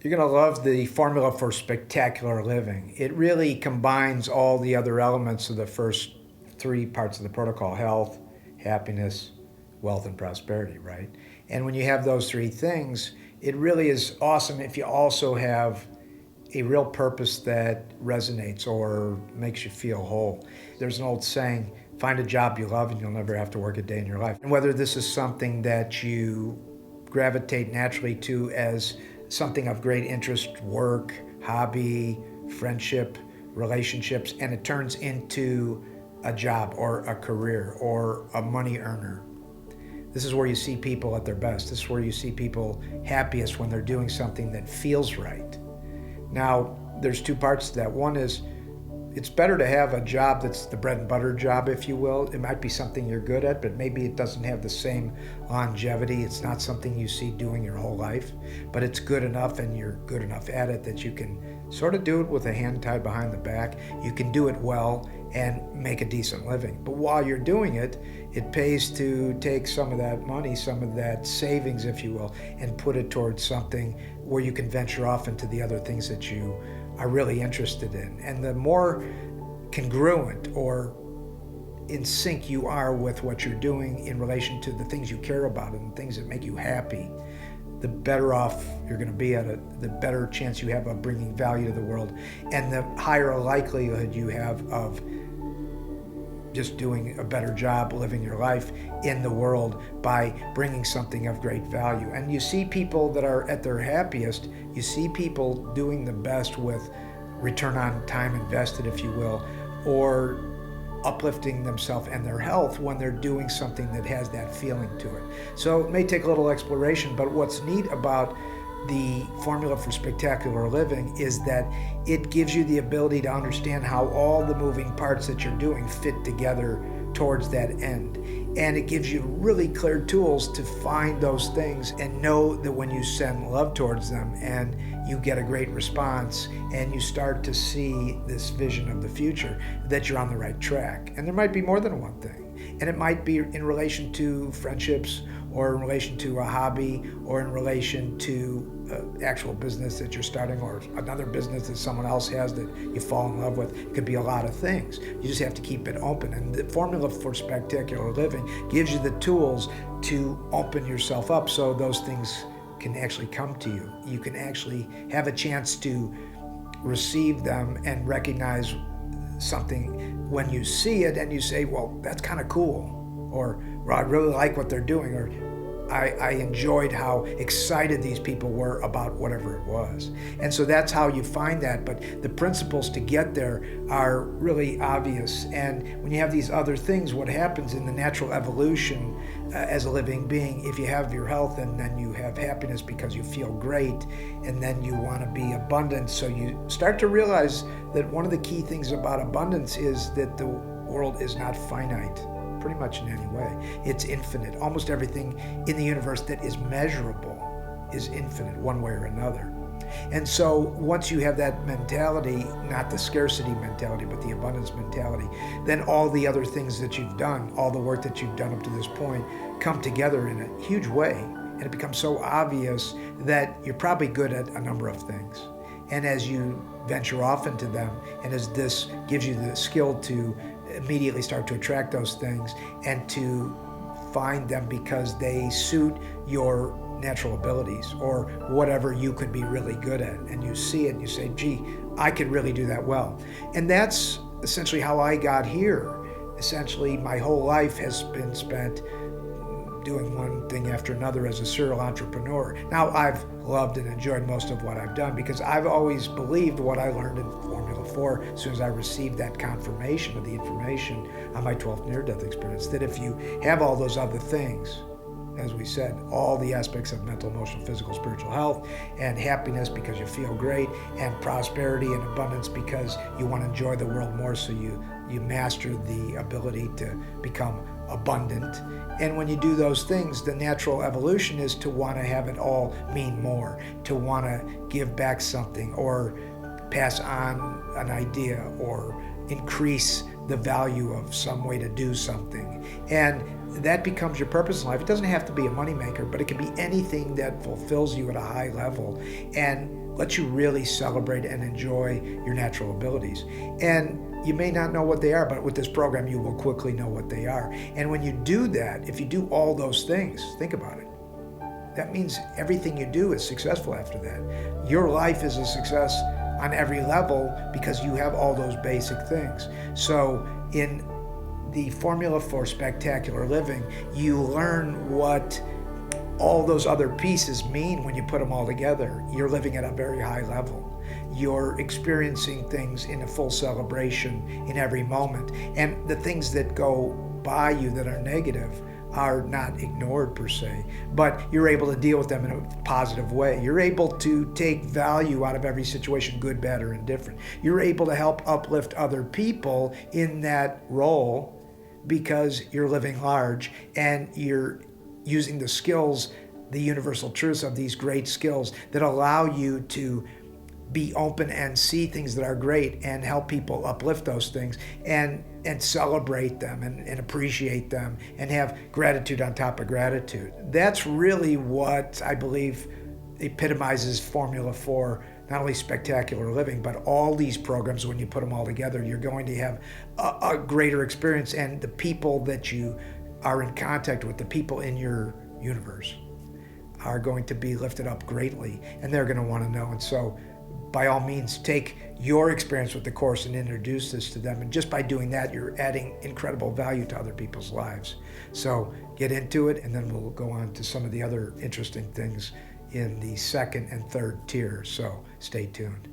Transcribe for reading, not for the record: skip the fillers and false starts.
You're going to love the formula for spectacular living. It really combines all the other elements of the first three parts of the protocol: health, happiness, wealth, and prosperity, right? And when you have those three things, it really is awesome if you also have a real purpose that resonates or makes you feel whole. There's an old saying, find a job you love and you'll never have to work a day in your life. And whether this is something that you gravitate naturally to as something of great interest, work, hobby, friendship, relationships, and it turns into a job or a career or a money earner. This is where you see people at their best. This is where you see people happiest, when they're doing something that feels right. Now, there's two parts to that. One is, it's better to have a job that's the bread and butter job, if you will. It might be something you're good at, but maybe it doesn't have the same longevity. It's not something you see doing your whole life, but it's good enough and you're good enough at it that you can sort of do it with a hand tied behind the back. You can do it well and make a decent living. But while you're doing it, it pays to take some of that money, some of that savings, if you will, and put it towards something where you can venture off into the other things that you are really interested in. And the more congruent or in sync you are with what you're doing in relation to the things you care about and the things that make you happy, the better off you're going to be at it, the better chance you have of bringing value to the world, and the higher likelihood you have of just doing a better job living your life in the world by bringing something of great value. And you see people that are at their happiest, you see people doing the best with return on time invested, if you will, or uplifting themselves and their health when they're doing something that has that feeling to it. So it may take a little exploration, but what's neat about the formula for spectacular living is that it gives you the ability to understand how all the moving parts that you're doing fit together towards that end. And it gives you really clear tools to find those things and know that when you send love towards them and you get a great response and you start to see this vision of the future, that you're on the right track. And there might be more than one thing. And it might be in relation to friendships, or in relation to a hobby, or in relation to actual business that you're starting, or another business that someone else has that you fall in love with. It could be a lot of things. You just have to keep it open. And the formula for spectacular living gives you the tools to open yourself up so those things can actually come to you. You can actually have a chance to receive them and recognize something when you see it and you say, well, that's kind of cool, or well, I really like what they're doing, or I enjoyed how excited these people were about whatever it was. And so that's how you find that. But the principles to get there are really obvious. And when you have these other things, what happens in the natural evolution as a living being, if you have your health and then you have happiness because you feel great, and then you want to be abundant, so you start to realize that one of the key things about abundance is that the world is not finite, pretty much in any way. It's infinite. Almost everything in the universe that is measurable is infinite, one way or another. And so once you have that mentality, not the scarcity mentality, but the abundance mentality, then all the other things that you've done, all the work that you've done up to this point, come together in a huge way. And it becomes so obvious that you're probably good at a number of things. And as you venture off into them, and as this gives you the skill to immediately start to attract those things and to find them because they suit your natural abilities or whatever you could be really good at, and you see it and you say, gee, I could really do that well. And that's essentially how I got here. Essentially, my whole life has been spent doing one thing after another as a serial entrepreneur. Now, I've loved and enjoyed most of what I've done because I've always believed what I learned in Formula 4 as soon as I received that confirmation of the information on my 12th near-death experience, that if you have all those other things, as we said, all the aspects of mental, emotional, physical, spiritual health, and happiness because you feel great, and prosperity and abundance because you want to enjoy the world more, so you master the ability to become abundant. And when you do those things, the natural evolution is to want to have it all mean more, to want to give back something or pass on an idea or increase the value of some way to do something. And that becomes your purpose in life. It doesn't have to be a moneymaker, but it can be anything that fulfills you at a high level and lets you really celebrate and enjoy your natural abilities. And you may not know what they are, but with this program, you will quickly know what they are. And when you do that, if you do all those things, think about it. That means everything you do is successful after that. Your life is a success on every level because you have all those basic things. So in the formula for spectacular living, you learn what all those other pieces mean when you put them all together. You're living at a very high level. You're experiencing things in a full celebration in every moment. And the things that go by you that are negative are not ignored per se, but you're able to deal with them in a positive way. You're able to take value out of every situation, good, bad, or indifferent. You're able to help uplift other people in that role because you're living large and you're using the skills, the universal truths of these great skills that allow you to be open and see things that are great and help people uplift those things and celebrate them and appreciate them and have gratitude on top of gratitude. That's really what I believe epitomizes formula for not only spectacular living, but all these programs. When you put them all together, you're going to have a greater experience, and the people that you are in contact with, the people in your universe, are going to be lifted up greatly, and they're going to want to know. And so by all means, take your experience with the course and introduce this to them. And just by doing that, you're adding incredible value to other people's lives. So get into it, and then we'll go on to some of the other interesting things in the second and third tier. So stay tuned.